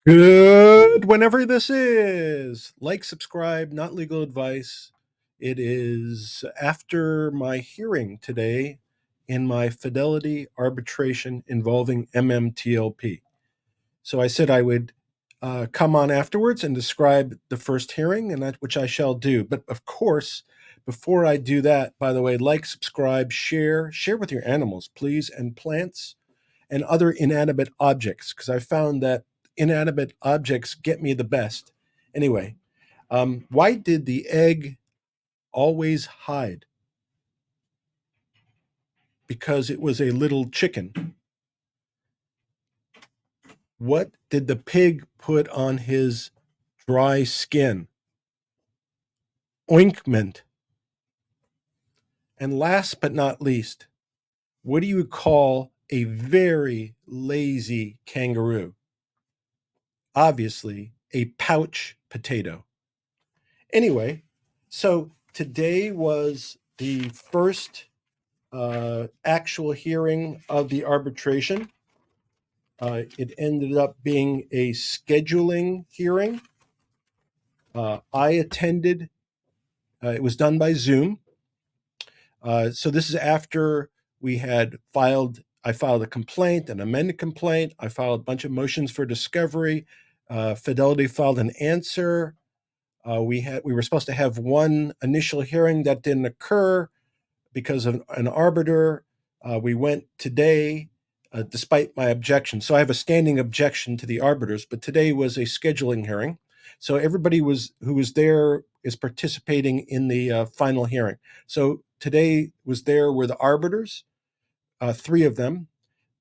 Good whenever this is. Like, subscribe, not legal advice. It is after my hearing today in my fidelity arbitration involving MMTLP. So I said I would come on afterwards and describe the first hearing, and that which I shall do. But of course, before I do that, by the way, like, subscribe, share with your animals, please, and plants and other inanimate objects, because I found that inanimate objects get me the best. Anyway, why did the egg always hide? Because it was a little chicken. What did the pig put on his dry skin? Ointment. And last but not least, what do you call a very lazy kangaroo? Obviously, a pouch potato. Anyway, so today was the first actual hearing of the arbitration. It ended up being a scheduling hearing. I attended, it was done by Zoom. So this is after we had I filed a complaint, an amended complaint. I filed a bunch of motions for discovery. Fidelity filed an answer. We were supposed to have one initial hearing that didn't occur because of an arbiter. We went today, despite my objection. So I have a standing objection to the arbiters, but today was a scheduling hearing. So everybody who was there is participating in the final hearing. So today was there were the arbiters, three of them,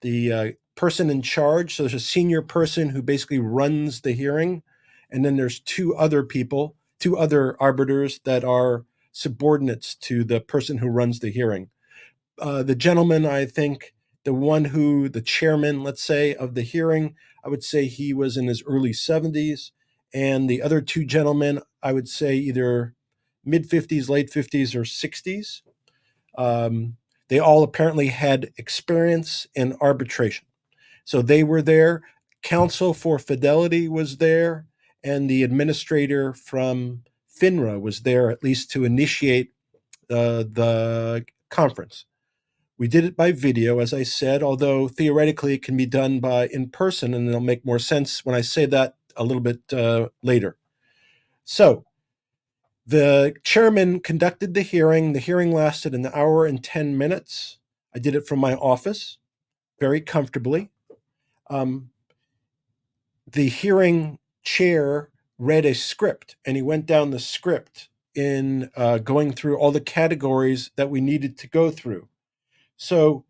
the person in charge. So there's a senior person who basically runs the hearing, and then there's two other people, two other arbiters that are subordinates to the person who runs the hearing. The gentleman, I think, the chairman, let's say, of the hearing, I would say he was in his early 70s. And the other two gentlemen, I would say either mid 50s, late 50s, or 60s. Um, they all apparently had experience in arbitration. So they were there. Counsel for Fidelity was there, and the administrator from Finra was there, at least to initiate the conference. We did it by video, as I said, although theoretically it can be done by in person, and it'll make more sense when I say that a little bit later. So the chairman conducted the hearing. The hearing lasted an hour and 10 minutes. I did it from my office very comfortably. Um, the hearing chair read a script, and he went down the script in going through all the categories that we needed to go through. So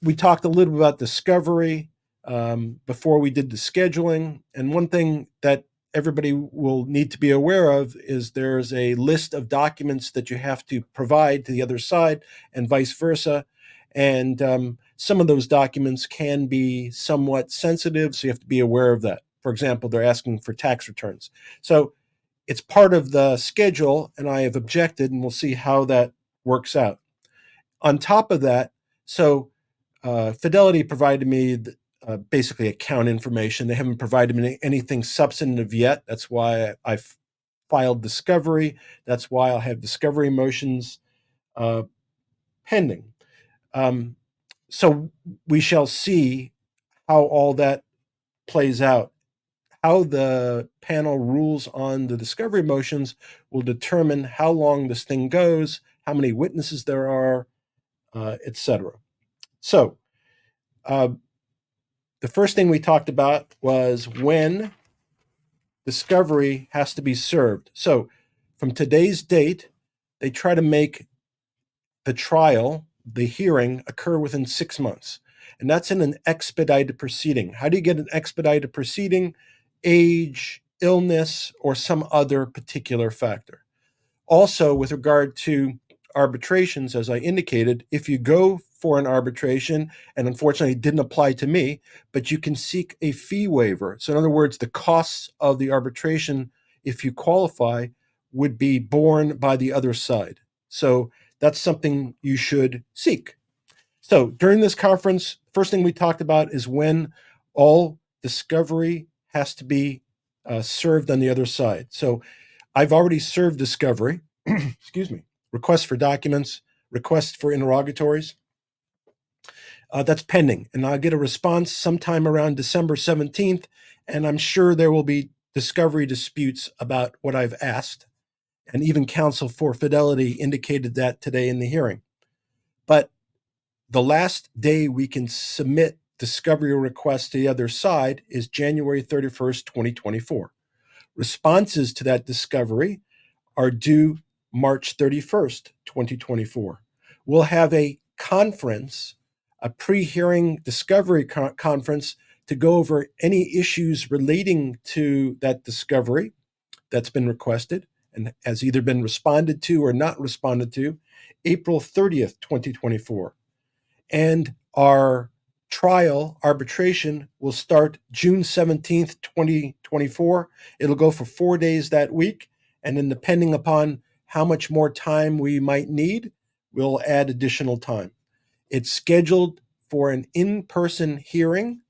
we talked a little about discovery before we did the scheduling. And one thing that everybody will need to be aware of is there's a list of documents that you have to provide to the other side and vice versa. And some of those documents can be somewhat sensitive, so you have to be aware of that. For example, they're asking for tax returns. So it's part of the schedule, and I have objected, and we'll see how that works out. On top of that, so Fidelity provided me basically account information. They haven't provided me anything substantive yet. That's why I've filed discovery. That's why I'll have discovery motions uh, pending. Um, so we shall see how all that plays out. How the panel rules on the discovery motions will determine how long this thing goes, how many witnesses there are, etc. So, uh, the first thing we talked about was when discovery has to be served. So, from today's date, they try to make the trial, the hearing, occur within 6 months. And that's in an expedited proceeding. How do you get an expedited proceeding? Age, illness, or some other particular factor. Also, with regard to arbitrations, as I indicated, if you go for an arbitration, and unfortunately it didn't apply to me, but you can seek a fee waiver. So, in other words, the costs of the arbitration, if you qualify, would be borne by the other side. So, that's something you should seek. So, during this conference, first thing we talked about is when all discovery has to be served on the other side. So I've already served discovery, excuse me, requests for documents, requests for interrogatories. That's pending, and I'll get a response sometime around December 17th, and I'm sure there will be discovery disputes about what I've asked, and even counsel for Fidelity indicated that today in the hearing. But the last day we can submit discovery requests to the other side is January 31st, 2024. Responses to that discovery are due March 31st, 2024. We'll have a conference, a pre-hearing discovery conference to go over any issues relating to that discovery that's been requested and has either been responded to or not responded to, April 30th, 2024. And our trial arbitration will start June 17th, 2024. It'll go for 4 days that week. And then depending upon how much more time we might need, we'll add additional time. It's scheduled for an in-person hearing,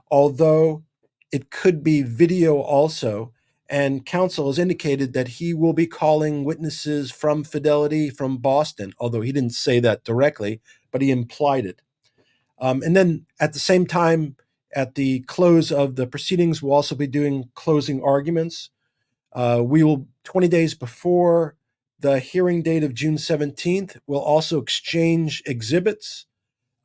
although it could be video also. And counsel has indicated that he will be calling witnesses from Fidelity from Boston, although he didn't say that directly, but he implied it. And then at the same time, at the close of the proceedings, we'll also be doing closing arguments. We will, 20 days before the hearing date of June 17th, we'll also exchange exhibits.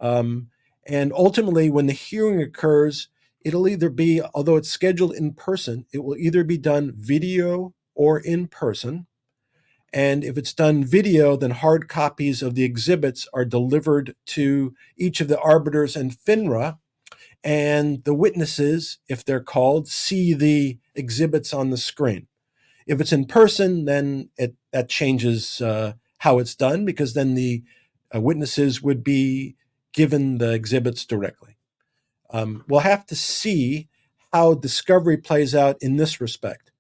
And ultimately, when the hearing occurs, it'll either be, although it's scheduled in person, it will either be done video or in person. And if it's done video, then hard copies of the exhibits are delivered to each of the arbiters and Finra. And the witnesses, if they're called, see the exhibits on the screen. If it's in person, then that changes how it's done, because then the witnesses would be given the exhibits directly. We'll have to see how discovery plays out in this respect.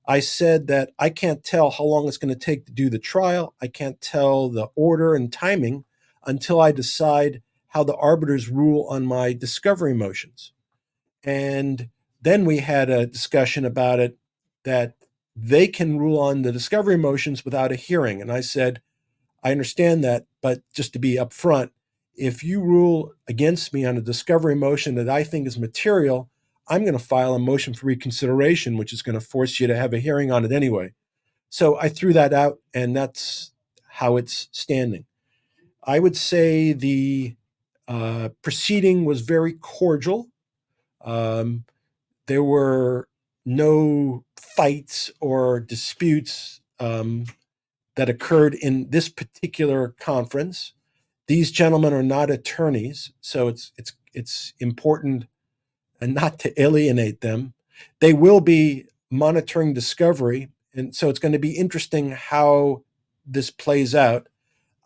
I said that I can't tell how long it's going to take to do the trial. I can't tell the order and timing until I decide how the arbiters rule on my discovery motions. And then we had a discussion about it, that they can rule on the discovery motions without a hearing. And I said, I understand that, but just to be upfront, if you rule against me on a discovery motion that I think is material, I'm going to file a motion for reconsideration, which is going to force you to have a hearing on it anyway. So I threw that out, and that's how it's standing. I would say the proceeding was very cordial. There were no fights or disputes that occurred in this particular conference. These gentlemen are not attorneys, so it's important and not to alienate them. They will be monitoring discovery, and so it's going to be interesting how this plays out.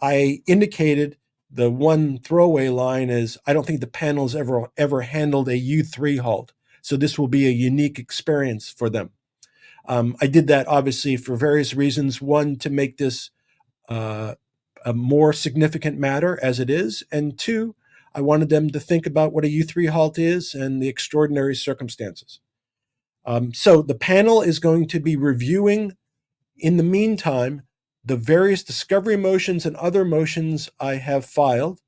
I indicated the one throwaway line is, I don't think the panel's ever handled a U3 halt, so this will be a unique experience for them. I did that obviously for various reasons. One, to make this a more significant matter as it is, and two, I wanted them to think about what a U3 halt is and the extraordinary circumstances. So the panel is going to be reviewing, in the meantime, the various discovery motions and other motions I have filed.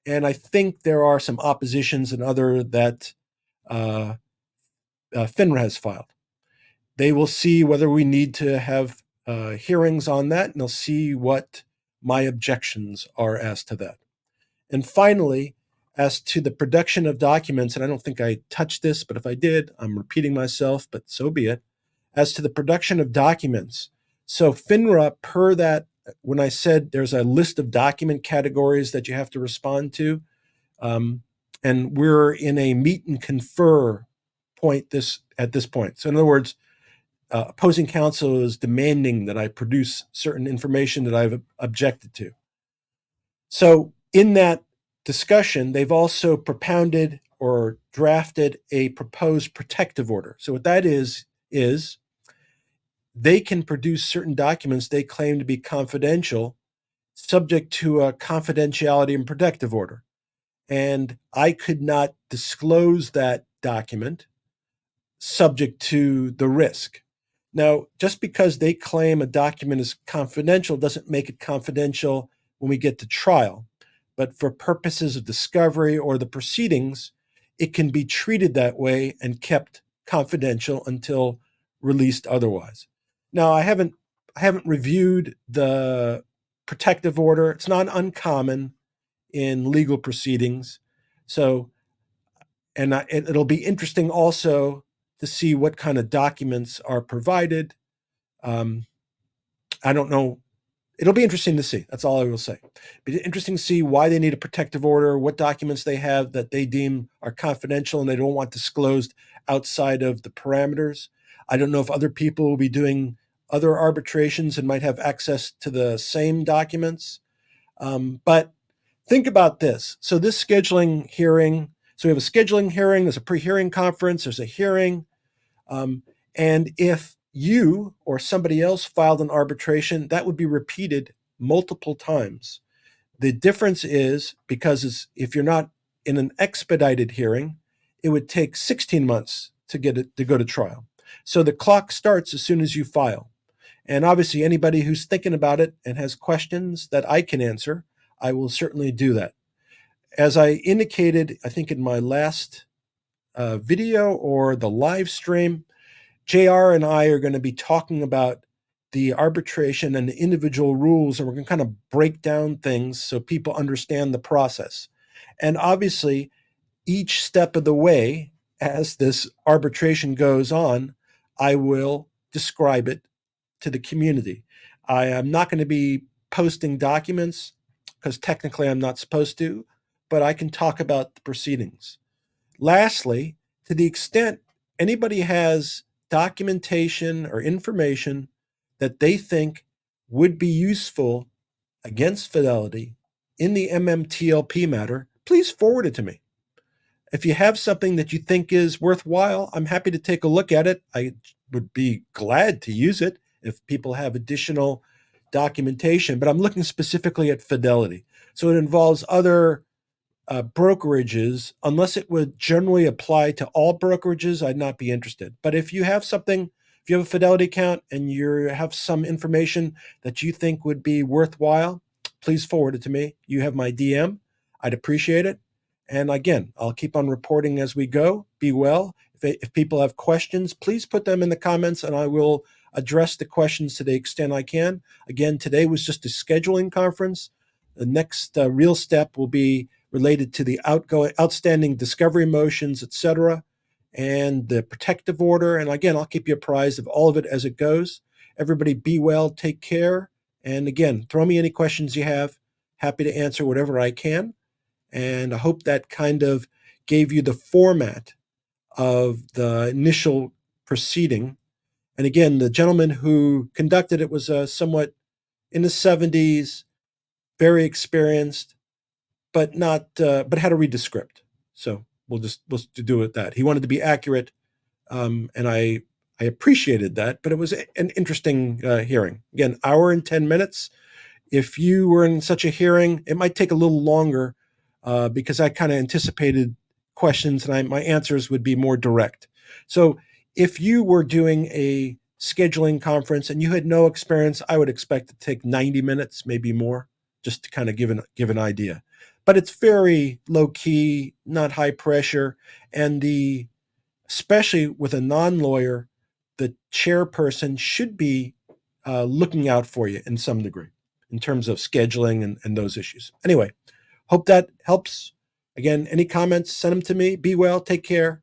And I think there are some oppositions and other that Finra has filed. They will see whether we need to have hearings on that, and they'll see what my objections are as to that. And finally, as to the production of documents, and I don't think I touched this, but if I did, I'm repeating myself, but so be it. As to the production of documents, so Finra, per that, when I said there's a list of document categories that you have to respond to, and we're in a meet and confer point at this point. So in other words, opposing counsel is demanding that I produce certain information that I've objected to. So in that discussion, they've also propounded or drafted a proposed protective order. So what that is they can produce certain documents they claim to be confidential, subject to a confidentiality and protective order. And I could not disclose that document subject to the risk. Now, just because they claim a document is confidential doesn't make it confidential when we get to trial. But for purposes of discovery or the proceedings, it can be treated that way and kept confidential until released otherwise. Now, I haven't reviewed the protective order. It's not uncommon in legal proceedings. So, and it'll be interesting also to see what kind of documents are provided. I don't know. It'll be interesting to see. That's all I will say. Be interesting to see why they need a protective order, what documents they have that they deem are confidential and they don't want disclosed outside of the parameters. I don't know if other people will be doing other arbitrations and might have access to the same documents. But think about this. So this scheduling hearing, so we have a scheduling hearing, there's a pre-hearing conference, there's a hearing. And if you or somebody else filed an arbitration, that would be repeated multiple times. The difference is because if you're not in an expedited hearing, it would take 16 months to get it to go to trial. So the clock starts as soon as you file. And obviously, anybody who's thinking about it and has questions that I can answer, I will certainly do that. As I indicated, I think in my last video or the live stream, JR and I are going to be talking about the arbitration and the individual rules, and we're going to kind of break down things so people understand the process. And obviously, each step of the way, as this arbitration goes on, I will describe it to the community. I am not going to be posting documents because technically I'm not supposed to, but I can talk about the proceedings. Lastly, to the extent anybody has documentation or information that they think would be useful against Fidelity in the Mmtlp matter, please forward it to me. If you have something that you think is worthwhile, I'm happy to take a look at it. I would be glad to use it if people have additional documentation, but I'm looking specifically at Fidelity. So it involves other brokerages. Unless it would generally apply to all brokerages, I'd not be interested. But if you have something, if you have a Fidelity account and you have some information that you think would be worthwhile, please forward it to me. You have my DM. I'd appreciate it. And again, I'll keep on reporting as we go. Be well. If people have questions, please put them in the comments and I will address the questions to the extent I can. Again, today was just a scheduling conference. The next real step will be related to the outstanding discovery motions, et cetera, and the protective order. And again, I'll keep you apprised of all of it as it goes. Everybody be well, take care. And again, throw me any questions you have. Happy to answer whatever I can. And I hope that kind of gave you the format of the initial proceeding. And again, the gentleman who conducted it was somewhat in the 70s, very experienced, but had to read the script. So we'll do it that. He wanted to be accurate, and I appreciated that. But it was an interesting hearing. Again, hour and 10 minutes. If you were in such a hearing, it might take a little longer because I kind of anticipated questions and my answers would be more direct. So if you were doing a scheduling conference and you had no experience, I would expect it to take 90 minutes, maybe more, just to kind of give an idea. But it's very low key, not high pressure, and especially with a non-lawyer, the chairperson should be looking out for you in some degree in terms of scheduling and those issues. Anyway, hope that helps. Again, any comments, send them to me. Be well, take care.